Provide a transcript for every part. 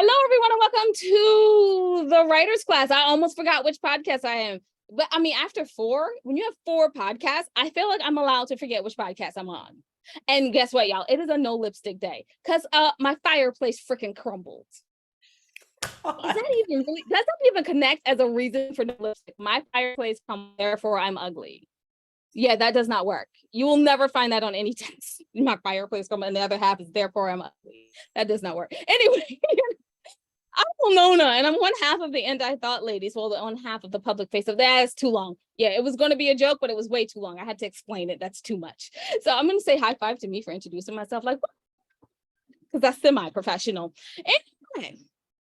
Hello, everyone, and welcome to the Writers Class. I almost forgot which podcast I am. But I mean, after when you have four podcasts, I feel like I'm allowed to forget which podcast I'm on. And guess what, y'all? It is a no lipstick day because my fireplace freaking crumbled. Is that even really, does that even connect as a reason for no lipstick? My fireplace crumbled, therefore I'm ugly. Yeah, that does not work. You will never find that on any text. My fireplace crumbled, and the other half is therefore I'm ugly. That does not work. Anyway. I'm Winona, and I'm one half of the End I Thought ladies. Well, the one half of the public face of that is too long. Yeah, it was going to be a joke, but it was way too long. I had to explain it. That's too much. So I'm going to say high five to me for introducing myself, like, because that's semi-professional. Anyway,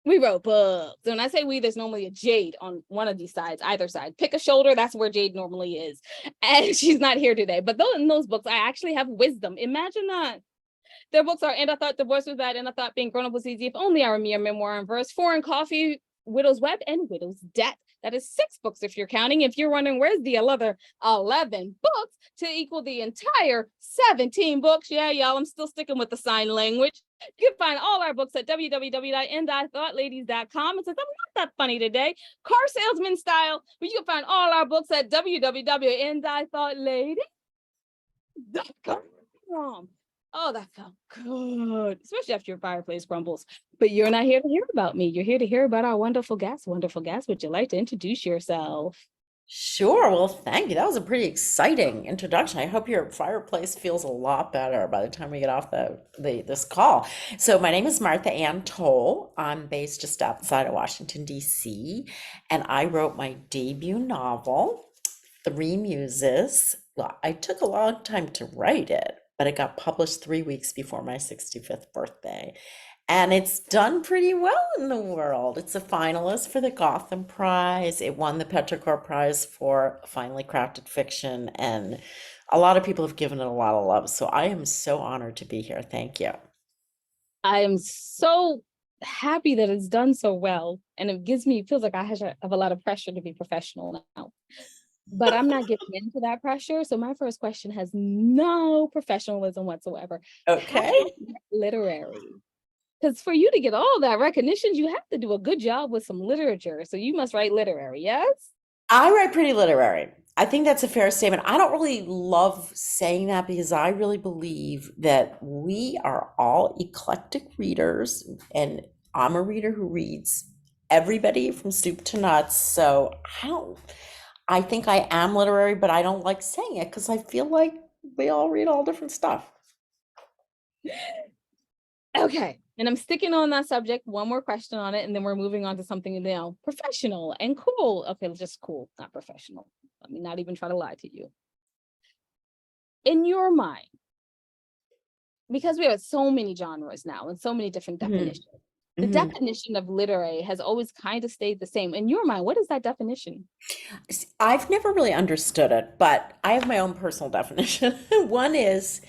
we wrote books. When I say we, there's normally a Jade on one of these sides, either side. Pick a shoulder, that's where Jade normally is. And she's not here today. But in those books, I actually have wisdom. Imagine that. Their books are And I Thought Divorce Was Bad, And I Thought Being Grown Up Was Easy, If Only I Were Mere Memoir in Verse, Foreign Coffee, Widow's Web, and Widow's Debt. That is 6 books if you're counting. If you're wondering where's the other 11 books to equal the entire 17 books, yeah, y'all, I'm still sticking with the sign language. You can find all our books at www.endithoughtLadies.com. And since I'm not that funny today, car salesman style, but you can find all our books at www.endithoughtLadies.com. Oh, that felt good, especially after your fireplace crumbles. But you're not here to hear about me. You're here to hear about our wonderful guest. Wonderful guest, would you like to introduce yourself? Sure. Well, thank you. That was a pretty exciting introduction. I hope your fireplace feels a lot better by the time we get off this call. So my name is Martha Ann Toll. I'm based just outside of Washington, D.C., and I wrote my debut novel, Three Muses. Well, I took a long time to write it, but it got published 3 weeks before my 65th birthday. And it's done pretty well in the world. It's a finalist for the Gotham Prize. It won the Petrichor Prize for finely crafted fiction, and a lot of people have given it a lot of love. So I am so honored to be here. Thank you. I am so happy that it's done so well. And feels like I have a lot of pressure to be professional now. But I'm not getting into that pressure. So my first question has no professionalism whatsoever. How Okay. literary? Because for you to get all that recognition, you have to do a good job with some literature. So you must write literary, yes? I write pretty literary. I think that's a fair statement. I don't really love saying that because I really believe that we are all eclectic readers, and I'm a reader who reads everybody from soup to nuts. So I think I am literary, but I don't like saying it because I feel like we all read all different stuff. Okay. And I'm sticking on that subject. One more question on it, and then we're moving on to something now professional and cool. Okay, just cool, not professional. Let me not even try to lie to you. In your mind, because we have so many genres now and so many different Mhm. definitions, the Mhm. definition of literary has always kind of stayed the same. In your mind, what is that definition? I've never really understood it, but I have my own personal definition. One is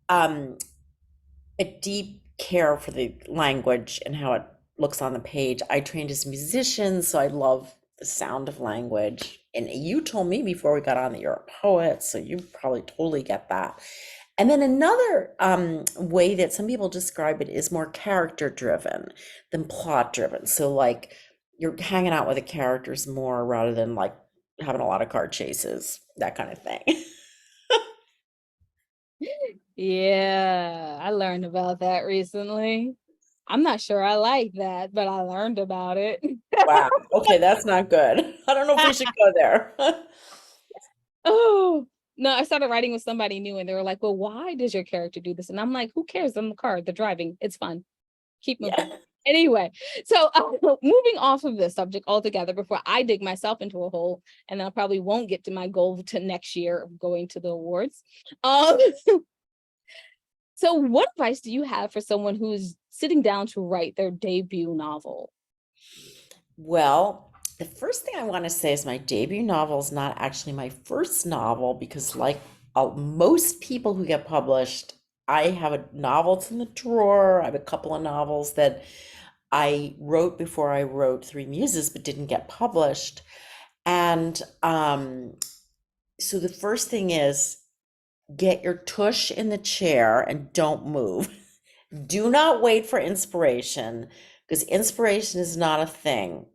um, a deep care for the language and how it looks on the page. I trained as a musician, so I love the sound of language. And you told me before we got on that you're a poet, so you probably totally get that. And then another way that some people describe it is more character driven than plot driven. So, like, you're hanging out with the characters more rather than like having a lot of car chases, that kind of thing. Yeah, I learned about that recently. I'm not sure I like that, but I learned about it. Wow. Okay, that's not good. I don't know if we should go there. Oh, no, I started writing with somebody new and they were like, well, why does your character do this? And I'm like, who cares? I'm the car, the driving. It's fun. Keep moving. Yeah. Anyway, so moving off of this subject altogether before I dig myself into a hole, and I probably won't get to my goal to next year of going to the awards. Um, so what advice do you have for someone who's sitting down to write their debut novel? Well, the first thing I want to say is my debut novel is not actually my first novel because, like most people who get published, I have a novels in the drawer. I have a couple of novels that I wrote before I wrote Three Muses, but didn't get published. And so the first thing is get your tush in the chair and don't move. Do not wait for inspiration. because inspiration is not a thing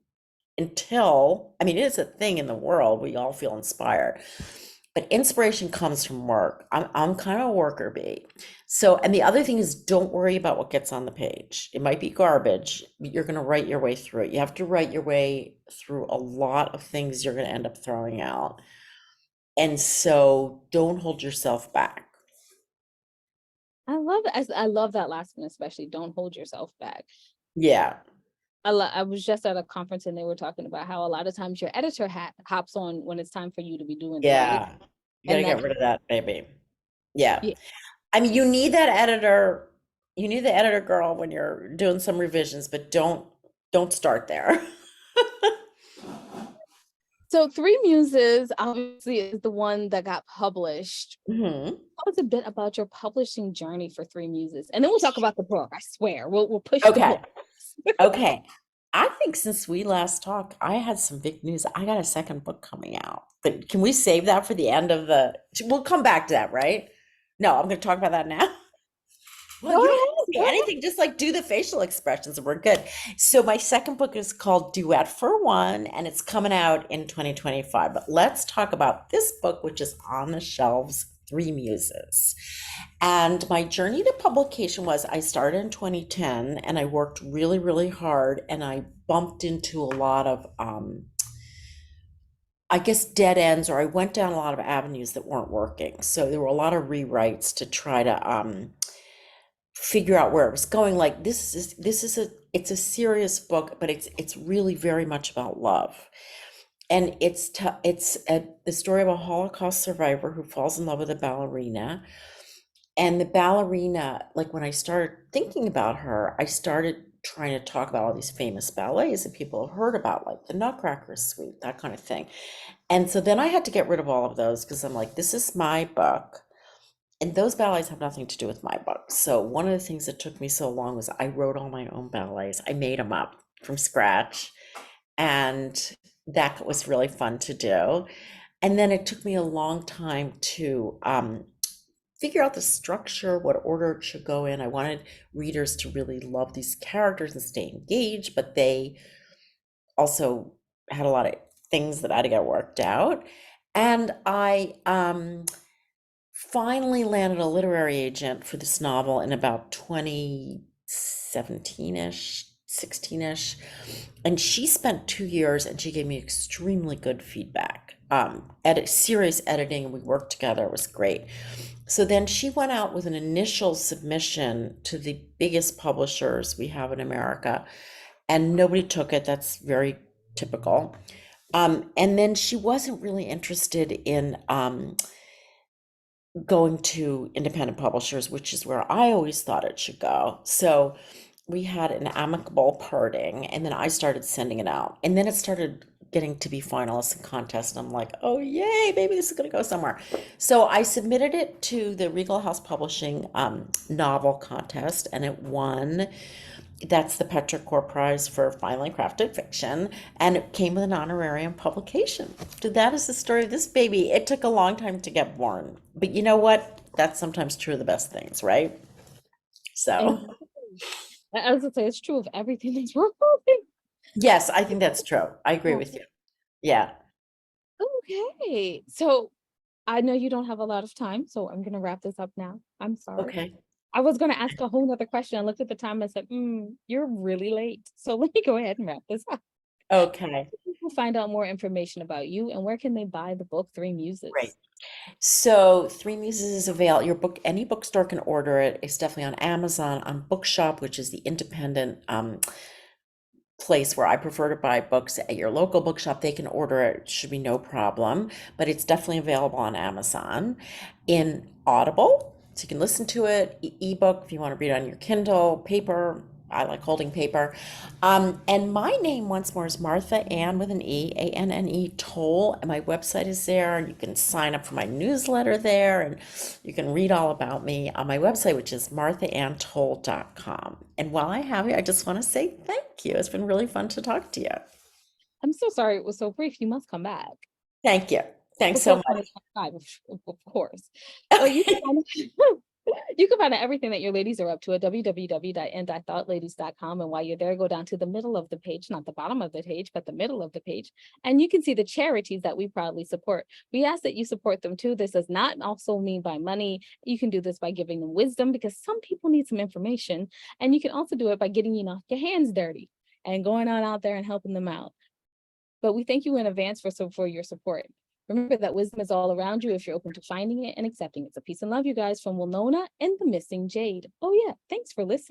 until, I mean, it is a thing in the world. We all feel inspired, but inspiration comes from work. I'm kind of a worker bee. So, and the other thing is, don't worry about what gets on the page. It might be garbage, but you're going to write your way through it. You have to write your way through a lot of things you're going to end up throwing out. And so don't hold yourself back. I love that last one, especially don't hold yourself back. Yeah. I was just at a conference and they were talking about how a lot of times your editor hops on when it's time for you to be doing the writing. Yeah. You got to And that, get rid of that, baby. Yeah. yeah. I mean, you need that editor. You need the editor girl when you're doing some revisions, but don't start there. So Three Muses obviously is the one that got published. Hmm. Tell us a bit about your publishing journey for Three Muses, and then we'll talk about the book. I swear, we'll push the Okay. book. Okay. I think since we last talked, I had some big news. I got a second book coming out. But can we save that for the end of the, we'll come back to that, right? No, I'm going to talk about that now. Well, Go you don't have to ahead, say go ahead. anything, just like do the facial expressions and we're good. So my second book is called Duet for One, and it's coming out in 2025. But let's talk about this book, which is on the shelves, Three Muses. And my journey to publication was I started in 2010 and I worked really, really hard and I bumped into a lot of I guess dead ends, or I went down a lot of avenues that weren't working. So there were a lot of rewrites to try to figure out where it was going. Like this is a it's a serious book, but it's really very much about love. And the story of a Holocaust survivor who falls in love with a ballerina. And the ballerina, like when I started thinking about her, I started trying to talk about all these famous ballets that people have heard about, like the Nutcracker Suite, that kind of thing. And so then I had to get rid of all of those because I'm like, this is my book. And those ballets have nothing to do with my book. So one of the things that took me so long was I wrote all my own ballets. I made them up from scratch. And that was really fun to do. And then it took me a long time to figure out the structure, what order it should go in. I wanted readers to really love these characters and stay engaged, but they also had a lot of things that I had to get worked out. And I finally landed a literary agent for this novel in about 2017-ish, 16-ish. And she spent 2 years and she gave me extremely good feedback. Serious editing, and we worked together. It was great. So then she went out with an initial submission to the biggest publishers we have in America, and nobody took it. That's very typical. And then she wasn't really interested in going to independent publishers, which is where I always thought it should go. So we had an amicable parting, and then I started sending it out. And then it started getting to be finalists and contests, and I'm like, oh yay, maybe this is going to go somewhere. So I submitted it to the Regal House Publishing novel contest, and it won. That's the Petrichor Prize for finely crafted fiction, and it came with an honorarium publication. So that is the story of this baby. It took a long time to get born, but you know what? That's sometimes true of the best things, right? And So, I was gonna say it's true of everything that's wrong. yes, I think that's true. I agree with you. Yeah. Okay, so I know you don't have a lot of time, so I'm gonna wrap this up now. I'm sorry. Okay. I was gonna ask a whole nother question. I looked at the time and said, you're really late. So let me go ahead and wrap this up. Okay. People find out more information about you and where can they buy the book Three Great. Muses? So Three Muses is available. Your book, any bookstore can order it. It's definitely on Amazon, on Bookshop, which is the independent place where I prefer to buy books at your local bookshop. They can order it, should be no problem, but it's definitely available on Amazon in Audible. So you can listen to it, ebook if you want to read it on your Kindle, paper. I like holding paper. And my name once more is Martha Ann with an E, A-N-N-E, Toll. And my website is there, and you can sign up for my newsletter there, and you can read all about me on my website, which is marthaanntoll.com. And while I have you, I just want to say thank you. It's been really fun to talk to you. I'm so sorry it was so brief. You must come back Thank you. Thanks so before much. 2025, of course. But you can Okay. find You can find out everything that your ladies are up to at www.andithoughladies.com. And while you're there, go down to the middle of the page, not the bottom of the page, but the middle of the page. And you can see the charities that we proudly support. We ask that you support them too. This does not also mean by money. You can do this by giving them wisdom because some people need some information. And you can also do it by getting, your hands dirty and going on out there and helping them out. But we thank you in advance for your support. Remember that wisdom is all around you if you're open to finding it and accepting it. So peace and love, you guys, from Winona and the Missing Jade. Oh yeah, thanks for listening.